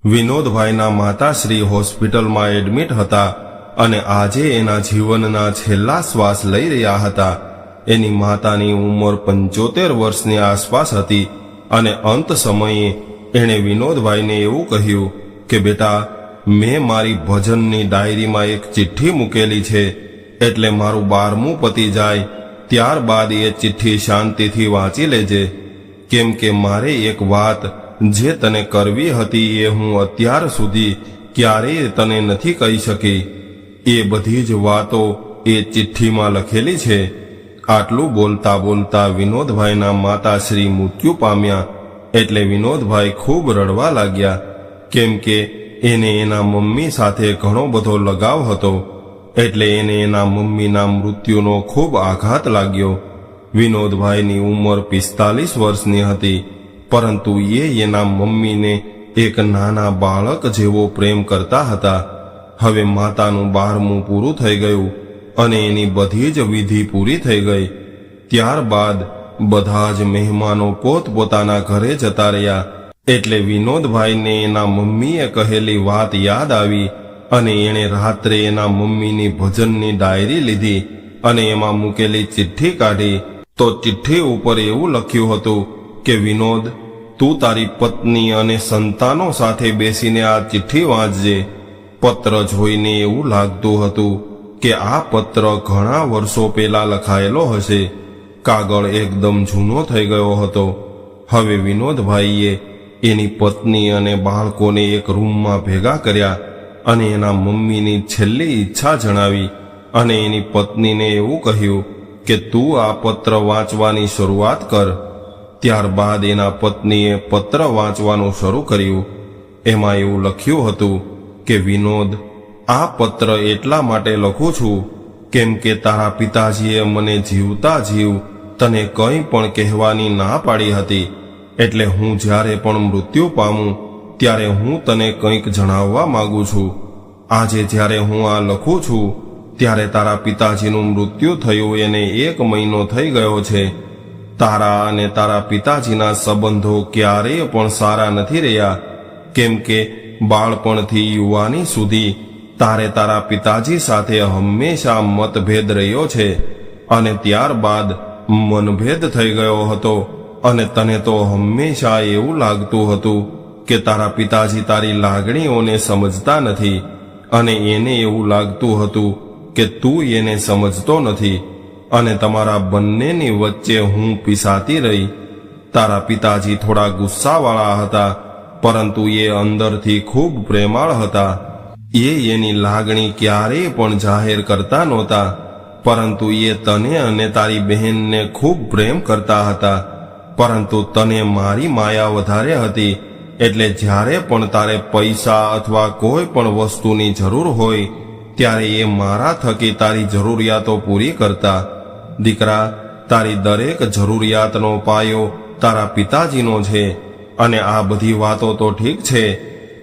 વિનોદભાઈના માતાશ્રી હોસ્પિટલમાં એડમિટ હતા અને આજે એના જીવનના છેલ્લા શ્વાસ લઈ રહ્યા હતા. એની માતાની ઉંમર 75 વર્ષની આસપાસ હતી અને અંત સમયે એણે વિનોદભાઈને એવું કહ્યું કે બેટા, મેં મારી ભજનની ડાયરીમાં એક ચિઠ્ઠી મૂકેલી છે, એટલે મારું 12મું પતી જાય ત્યારબાદ એ ચિઠ્ઠી શાંતિથી વાંચી લેજે, કેમ કે મારે એક વાત જે તને કરવી હતી એ હું અત્યાર સુધી ક્યારેય તને નથી કહી શકી. એ બધી જ વાતો એ ચિઠ્ઠીમાં લખેલી છે. આટલું બોલતા બોલતા વિનોદભાઈના માતાશ્રી મૃત્યુ પામ્યા. એટલે વિનોદભાઈ ખૂબ રડવા લાગ્યા, કેમ કે એને એના મમ્મી સાથે ઘણો બધો લગાવ હતો. એટલે એને એના મમ્મીના મૃત્યુનો ખૂબ આઘાત લાગ્યો. વિનોદભાઈની ઉંમર 45 વર્ષની હતી, પરંતુ એ એના મમ્મીને એક નાના બાળક જેવો પ્રેમ કરતા હતા. હવે માતાનું 12મું પૂરું થઈ ગયું અને એની બધી જ વિધિ પૂરી થઈ ગઈ. ત્યારબાદ બધા જ મહેમાનો પોતપોતાના ઘરે જતા રહ્યા. એટલે વિનોદભાઈને એના મમ્મીએ કહેલી વાત યાદ આવી અને એણે રાત્રે એના મમ્મીની ભજનની ડાયરી લીધી અને એમાં મૂકેલી ચિઠ્ઠી કાઢી. તો ચિઠ્ઠી ઉપર એવું લખ્યું હતું કે વિનોદ, તું તારી પત્ની અને સંતાનો સાથે બેસીને આ ચિઠ્ઠી વાંચજે. પત્ર જોઈને એવું લાગતું હતું કે આ પત્ર ઘણા વર્ષો પહેલા લખાયેલો હશે. કાગળ એકદમ જૂનો થઈ ગયો હતો. હવે વિનોદભાઈએ એની પત્ની અને બાળકોને એક રૂમમાં ભેગા કર્યા અને એના મમ્મીની છેલ્લી ઈચ્છા જણાવી અને એની પત્નીને એવું કહ્યું કે તું આ પત્ર વાંચવાની શરૂઆત કર. ત્યારબાદ એના પત્નીએ પત્ર વાંચવાનું શરૂ કર્યું. એમાં એવું લખ્યું હતું કે વિનોદ, આ પત્ર એટલા માટે લખું છું કેમ કે તારા પિતાજીએ મને જીવતા જીવ તને કંઈ પણ કહેવાની ના પાડી હતી. એટલે હું જ્યારે પણ મૃત્યુ પામું ત્યારે હું તને કંઈક જણાવવા માંગુ છું. આજે જ્યારે હું આ લખું છું ત્યારે તારા પિતાજીનું મૃત્યુ થયું એને 1 મહિનો થઈ ગયો છે. તારા અને તારા પિતાજીના સંબંધો ક્યારેય પણ સારા નથી રહ્યા, કેમ કે બાળપણથી યુવાની સુધી તારે તારા પિતાજી સાથે હંમેશા મતભેદ રહ્યો છે અને ત્યારબાદ મનભેદ થઈ ગયો હતો અને તને તો હંમેશા એવું લાગતું હતું કે તારા પિતાજી તારી લાગણીઓને સમજતા નથી અને એને એવું લાગતું હતું કે તું એને સમજતો નથી અને તમારા બંનેની વચ્ચે હું પીસાતી રહી. તારા પિતાજી થોડા ગુસ્સાવાળા હતા, પરંતુ એ અંદરથી ખૂબ પ્રેમાળ હતા. એની લાગણી ક્યારેય પણ જાહેર કરતા નહોતા, પરંતુ એ તને અને તારી બહેનને ખૂબ પ્રેમ કરતા હતા. પરંતુ તને મારી માયા વધારે હતી, એટલે જ્યારે પણ તારે પૈસા અથવા કોઈ પણ વસ્તુની જરૂર હોય ત્યારે એ મારા થકી તારી જરૂરિયાતો પૂરી કરતા. દીકરા, તારી દરેક જરૂરિયાતનો પાયો તારા પિતાજીનો છે. અને આ બધી વાતો તો ઠીક છે,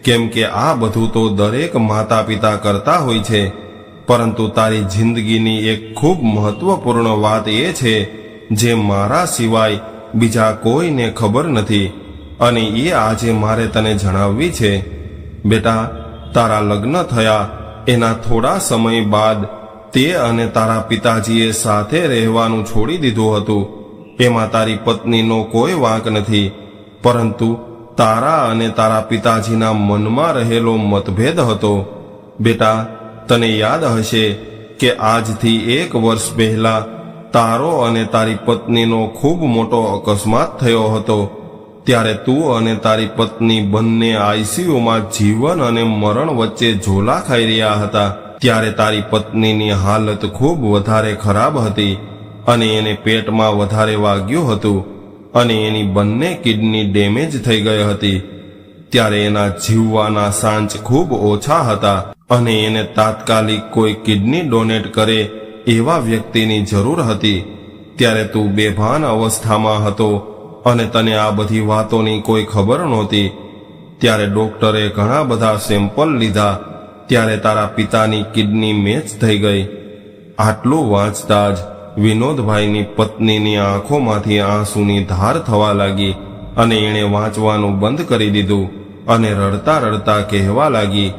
કેમ કે આ બધું તો દરેક માતા પિતા કરતા હોય છે, પરંતુ તારી જિંદગીની એક ખૂબ મહત્વપૂર્ણ વાત એ છે જે મારા સિવાય બીજા કોઈને ખબર નથી અને એ આજે મારે તને જણાવવી છે. બેટા, તારા લગ્ન થયા એના થોડા સમય બાદ તે અને તારા પિતાજીએ સાથે રહેવાનું છોડી દીધું હતું. એમાં તારી પત્નીનો કોઈ વાંક નથી, પરંતુ તારા અને તારા પિતાજીના મનમાં રહેલો મતભેદ હતો. બેટા, તને યાદ હશે કે આજથી 1 વર્ષ પહેલા તારો અને તારી પત્નીનો ખૂબ મોટો અકસ્માત થયો હતો. ત્યારે તું અને તારી પત્ની બંને આઈસીયુમાં જીવન અને મરણ વચ્ચે ઝોલા ખાઈ રહ્યા હતા. ત્યારે તારી પત્નીની હાલત ખૂબ વધારે ખરાબ હતી અને એને પેટમાં વધારે વાગ્યું હતું અને એની બંને કિડની ડેમેજ થઈ ગઈ હતી. ત્યારે એના જીવવાના સાંચ ખૂબ ઓછા હતા અને એને તાત્કાલિક કોઈ કિડની ડોનેટ કરે એવા વ્યક્તિની જરૂર હતી. ત્યારે તું બેભાન અવસ્થામાં હતો અને તને આ બધી વાતોની કોઈ ખબર નહોતી. ત્યારે ડોક્ટરે ઘણા બધા સેમ્પલ લીધા. ત્યારે તારા પિતાની કિડની મેચ થઈ ગઈ. આટલું વાંચતા જ વિનોદભાઈની પત્નીની આંખોમાંથી આંસુની ધાર થવા લાગી અને એણે વાંચવાનું બંધ કરી દીધું અને રડતા રડતા કહેવા લાગી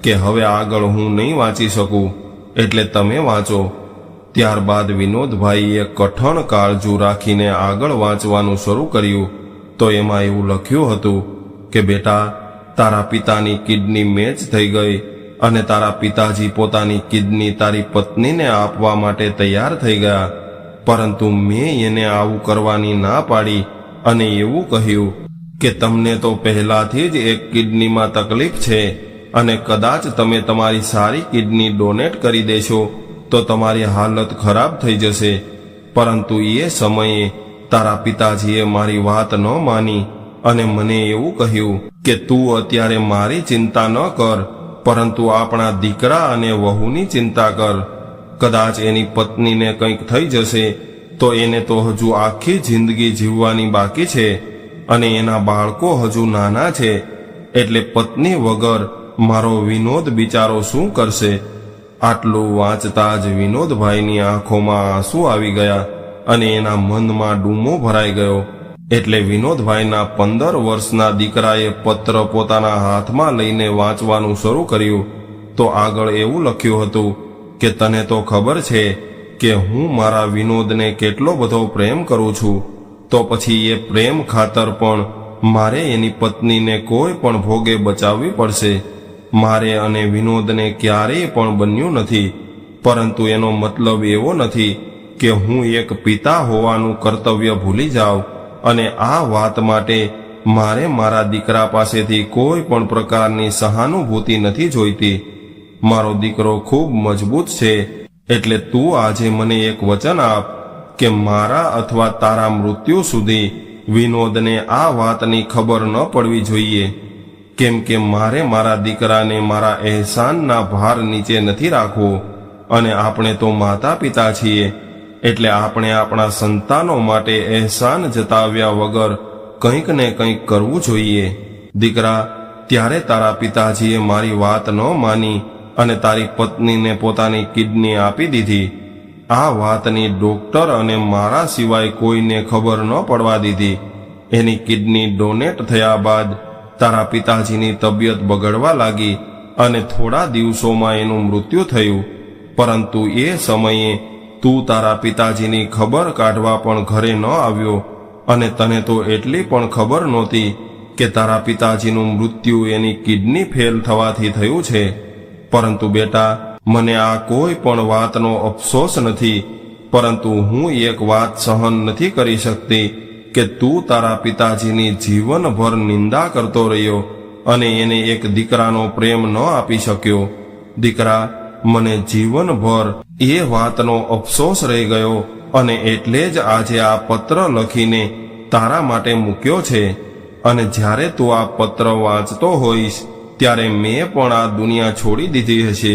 કે હવે આગળ હું નહીં વાંચી શકું, એટલે તમે વાંચો. ત્યારબાદ વિનોદભાઈએ કઠણ કાળજું રાખીને આગળ વાંચવાનું શરૂ કર્યું તો એમાં એવું લખ્યું હતું કે બેટા, તારા પિતાની કિડની મેચ થઈ ગઈ અને તારા પિતાજી પોતાની કિડની તારી પત્નીને આપવા માટે તૈયાર થઈ ગયા, પરંતુ મેં એને આવું કરવાની ના પાડી અને એવું કહ્યું કે તમને તો પહેલાથી જ એક કિડનીમાં તકલીફ છે અને કદાચ તમે તમારી સારી કિડની ડોનેટ કરી દેશો તો તમારી હાલત ખરાબ થઈ જશે. પરંતુ એ સમયે તારા પિતાજીએ મારી વાત ન માની અને મને એવું કહ્યું કે તું અત્યારે મારી ચિંતા ન કર, પરંતુ આપણા દીકરા અને વહુની ચિંતા કર. કદાચ એની પત્નીને કંઈક થઈ જશે તો એને તો હજુ આખી જિંદગી જીવવાની બાકી છે અને એના બાળકો હજુ નાના છે, એટલે પત્ની વગર મારો વિનોદ બિચારો શું કરશે? આટલું વાંચતા જ વિનોદભાઈની આંખોમાં આંસુ આવી ગયા અને એના મનમાં ડૂમો ભરાઈ ગયો. એટલે વિનોદભાઈના 15 વર્ષના દીકરાએ પત્ર પોતાના હાથમાં લઈને વાંચવાનું શરૂ કર્યું તો આગળ એવું લખ્યું હતું કે તને તો ખબર છે કે હું મારા વિનોદને કેટલો બધો પ્રેમ કરું છું, તો પછી એ પ્રેમ ખાતર પણ મારે એની પત્નીને કોઈ પણ ભોગે બચાવવી પડશે. મારે અને વિનોદને ક્યારેય પણ બન્યું નથી, પરંતુ એનો મતલબ એવો નથી કે હું એક પિતા હોવાનું કર્તવ્ય ભૂલી જાઉં અને આ વાત માટે મારે મારા દીકરા પાસેથી કોઈ પણ પ્રકારની સહાનુભૂતિ નથી જોઈતી. મારો દીકરો ખૂબ મજબૂત છે, એટલે તું આજે મને એક વચન આપ કે મારા અથવા તારા મૃત્યુ સુધી વિનોદને આ વાતની ખબર ન પડવી જોઈએ, કેમ કે મારે મારા દીકરાને મારા અહેસાનના ભાર નીચે નથી રાખવો અને આપણે તો માતા પિતા છીએ, એટલે આપણે આપણા સંતાનો માટે અહેસાન જતાવ્યા વગર કંઈક ને કંઈક કરવું જોઈએ. દીકરા, ત્યારે તારા પિતાજીએ મારી વાત ન માની અને તારી પત્નીને પોતાની કિડની આપી દીધી. આ વાતની ડોક્ટર અને મારા સિવાય કોઈને ખબર ન પડવા દીધી. એની કિડની ડોનેટ થયા બાદ તારા પિતાજીની તબિયત બગડવા લાગી અને થોડા દિવસોમાં એનું મૃત્યુ થયું. પરંતુ એ સમયે તું તારા પિતાજીની ખબર કાઢવા પણ ઘરે ન આવ્યો અને તને તો એટલી પણ ખબર નહોતી કે તારા પિતાજીનું મૃત્યુ એની કિડની ફેલ થવાથી થયું છે. પરંતુ બેટા, મને આ કોઈ પણ વાતનો અફસોસ નથી, પરંતુ હું એક વાત સહન નથી કરી શકતી કે તું તારા પિતાજીની જીવનભર નિંદા કરતો રહ્યો અને એને એક દીકરાનો પ્રેમ ન આપી શક્યો. દીકરા, મને જીવનભર એ વાતનો અફસોસ રહી ગયો અને એટલે જ આજે આ પત્ર લખીને તારા માટે મૂક્યો છે. અને જ્યારે તું આ પત્ર વાંચતો હોઈશ ત્યારે મેં પણ આ દુનિયા છોડી દીધી હશે.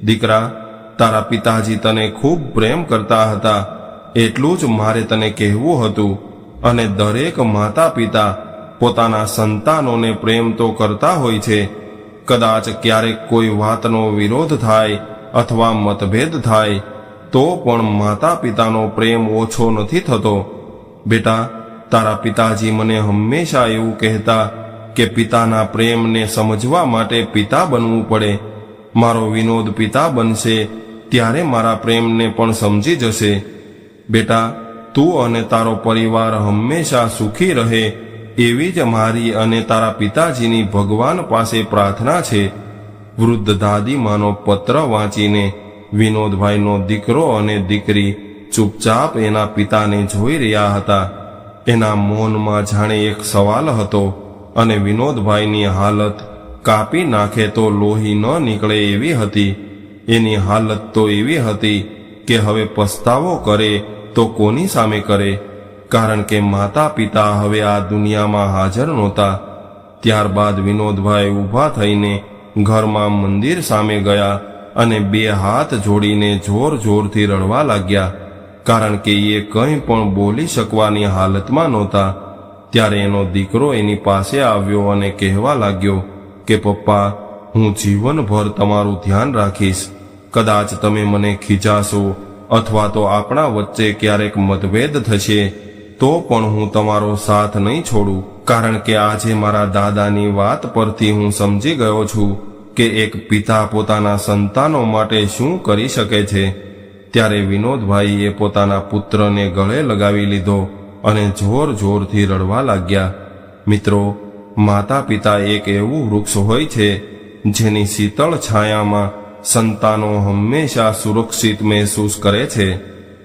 દીકરા, તારા પિતાજી તને ખૂબ પ્રેમ કરતા હતા, એટલું જ મારે તને કહેવું હતું. અને દરેક માતા પિતા પોતાના સંતાનોને પ્રેમ તો કરતા હોય છે. કદાચ ક્યારેક કોઈ વાતનો વિરોધ થાય અથવા મતભેદ થાય તો પણ માતા પિતાનો પ્રેમ ઓછો નથી થતો. બેટા, તારા પિતાજી મને હંમેશા એવું કહેતા કે પિતાના પ્રેમને સમજવા માટે પિતા બનવું પડે. મારો વિનોદ પિતા બનશે ત્યારે મારા પ્રેમને પણ સમજી જશે. બેટા, તું અને તારો પરિવાર હંમેશા સુખી રહે એવી જ મારી અને તારા પિતાજીની ભગવાન પાસે પ્રાર્થના છે. વૃદ્ધ દાદીમાનો પત્ર વાંચીને વિનોદભાઈનો દીકરો અને દીકરી ચૂપચાપ એના પિતાને જોઈ રહ્યા હતા. એના મૌનમાં જાણે એક સવાલ હતો અને વિનોદભાઈની હાલત કાપી નાખે તો લોહી ન નીકળે એવી હતી. એની હાલત તો એવી હતી કે હવે પસ્તાવો કરે તો કોની સામે કરે, કારણ કે માતા પિતા હવે આ દુનિયામાં હાજર નહોતા. ત્યારબાદ વિનોદભાઈ ઊભા થઈને ઘરમાં મંદિર સામે ગયા અને 2 હાથ જોડીને જોર જોરથી રડવા લાગ્યા, કારણ કે એ કંઈ પણ બોલી શકવાની હાલતમાં નહોતા. ત્યારે એનો દીકરો એની પાસે આવ્યો અને કહેવા લાગ્યો કે પપ્પા, હું જીવનભર તમારું ધ્યાન રાખીશ. કદાચ તમે મને ખીજાશો અથવા તો આપણા વચ્ચે ક્યારેક મતભેદ થશે તો પણ હું તમારો સાથ નહીં છોડું, કારણ કે આજે મારા દાદાની વાત પરથી હું સમજી ગયો છું કે એક પિતા પોતાના સંતાનો માટે શું કરી શકે છે. ત્યારે વિનોદભાઈએ પોતાના પુત્રને ગળે લગાવી લીધો અને જોર જોરથી રડવા લાગ્યા. મિત્રો, માતા પિતા એક એવું વૃક્ષ હોય છે જેની શીતળ છાયામાં સંતાનો હંમેશા સુરક્ષિત મહેસૂસ કરે છે.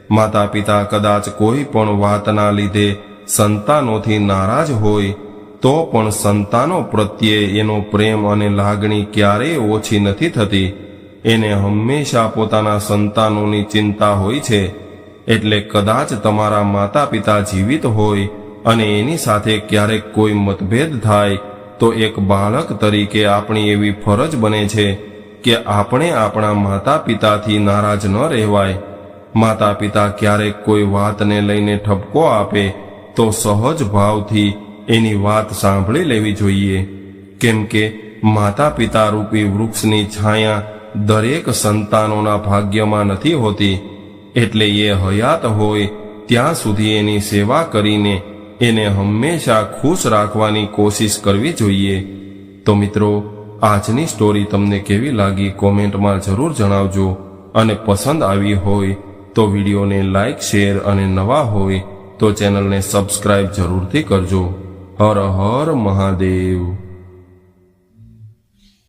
માતા પિતા કદાચ કોઈ પણ વાતના લીધે સંતાનોથી નારાજ હોય તો પણ સંતાનો પ્રત્યે એનો પ્રેમ અને લાગણી ક્યારેય ઓછી નથી થતી. એને હંમેશા પોતાના સંતાનોની ચિંતા હોય છે. એટલે કદાચ તમારા માતા પિતા જીવિત હોય અને એની સાથે ક્યારેક કોઈ મતભેદ થાય તો એક બાળક તરીકે આપણી એવી ફરજ બને છે કે આપણે આપણા માતા પિતાથી નારાજ ન રહેવાય. માતા પિતા ક્યારેક કોઈ વાતને લઈને ઠપકો આપે તો સહજ ભાવથી એની વાત સાંભળી લેવી જોઈએ, કેમ કે માતા પિતા રૂપી વૃક્ષની છાયા દરેક સંતાનોના ભાગ્યમાં નથી હોતી. એટલે એ હયાત હોય ત્યાં સુધી એની સેવા કરીને એને હંમેશા ખુશ રાખવાની કોશિશ કરવી જોઈએ. તો મિત્રો, આજની સ્ટોરી તમને કેવી લાગી કોમેન્ટમાં જરૂર જણાવજો, અને પસંદ આવી હોય તો વિડીયોને લાઈક, શેર અને નવા હોય તો ચેનલને સબસ્ક્રાઇબ જરૂરથી કરજો. હર હર મહાદેવ.